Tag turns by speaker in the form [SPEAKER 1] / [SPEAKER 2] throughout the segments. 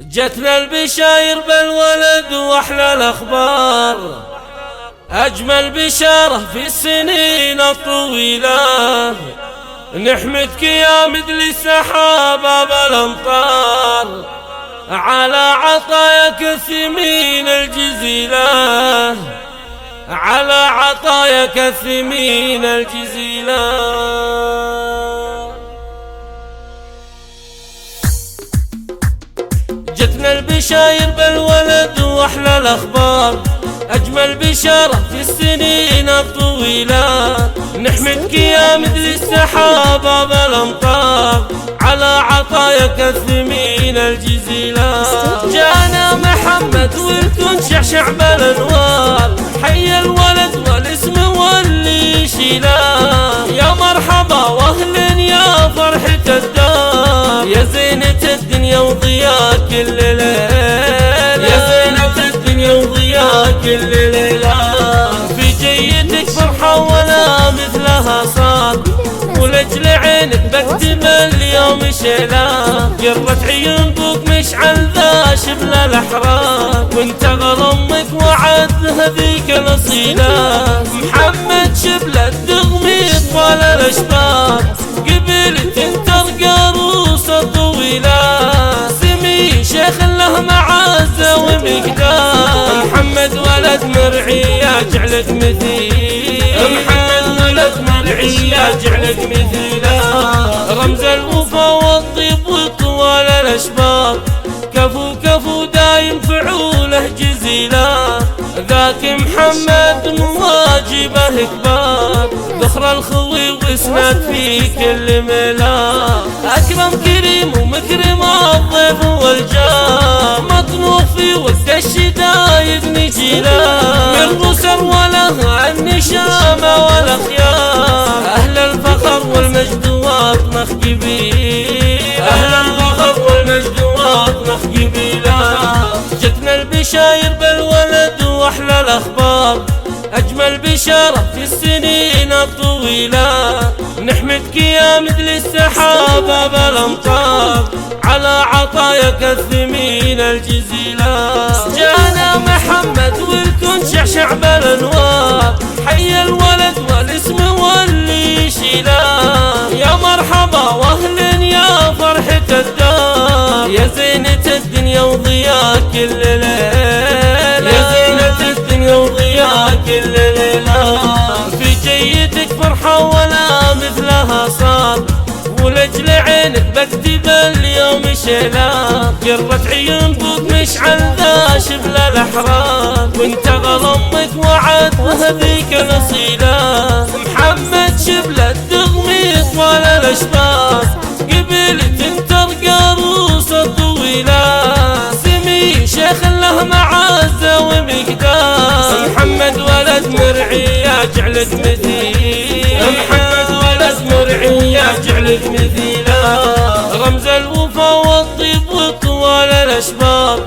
[SPEAKER 1] جتنا البشاير بالولد واحلى الاخبار، اجمل بشارة في السنين الطويلة. نحمدك يا مثل السحاب ابا الامطار على عطاياك الثمين الجزيلة، على عطاياك الثمين الجزيلة. جتنا البشاير بالولد واحلى الاخبار، اجمل بشارة في السنين الطويلة. نحمدك يا مثل السحاب ابا الامطار على عطاياك الثمين الجزيلة. جانا محمد والكون شعشع بالانوار، حي الولد والاسم واللي يشيله. يا مرحبا واهلا يا فرحة الدار، يا زينة الدنيا وضياء كل ليل، يا زينة الدنيا وضياء كل ليلة. في جيتك فرحة ولا مثلها صار، ولجل عينك بكتب اليوم شيلة. قرة عيون بوك مشعل ذا شبل الاحرار، وانت غل امك وعد هذيك الاصيلة. محمد شبل الدغمي طوال الاشبار، قبلت انت القروصة طويلة. سمي شيخ له معزة ومقدار، محمد ولد مرعي يجعلك مثيل، محمد ولد مرعي يجعلك مثيله. رمز الوفا والطيب وطوال الاشبار، كفو كفو دايم فعوله جزيله. ذاك محمد مواجبه كبار، ذخر الخوي واسناد في كل ميلاد. اكرم كريم ومكرم الضيف والجار، مطنوخ في وقت الشدايد نجيله. من بسر وله النشامه والاخيار، اهل الفخر والمجد واطنخ قبيل، اهل الفخر والمجد واطنخ قبيله. جتنا البشاير بالولد واحلى الاخبار، اجمل بشارة في السنين الطويلة. نحمدك يا مثل السحاب ابا الامطار على عطاياك الثمين الجزيلة. جانا محمد والكون شعشع بالانوار، حي الولد والاسم واللي يشيله. يا مرحبا واهلا يا فرحة الدار، يا زينة الدنيا وضياء كل ليل، يا زينة الدنيا وضياء كل ليلة. في جيتك فرحة ولا مثلها صار، ولجل عينك بكتب اليوم شيلة. قرة عيون بوك مشعل ذا شبل الاحرار، وانت غل امك وعد وهذيك الاصيلة. محمد شبل الدغمي طوال الاشبار، قبلت انت القروصة طويلة. سمي شيخ له معزة ومقدار، محمد ولد مرعي يجعلك مثيل، محمد ولد مرعي يجعلك مثيله. رمز الوفا والطيب وطوال الاشبار،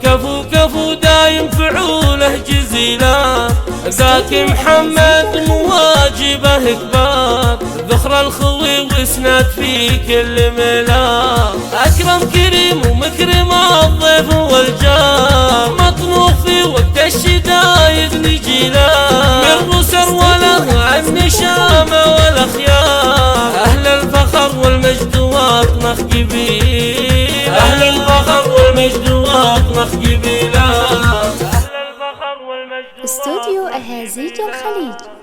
[SPEAKER 1] كفو كفو دايم فعوله جزيله. ذاك محمد مواجبه كبار، ذخر الخوي واسناد في كل ميلاد. اكرم كريم ومكرم الضيف والجار، مطنوخ في وقت الشدايد نجيله. من بسر وله النشامه والاخيار، اهل الفخر والمجد واطنخ قبيل، اهل الفخر والمجد واطنخ قبيله.
[SPEAKER 2] استوديو أهازيج الخليج.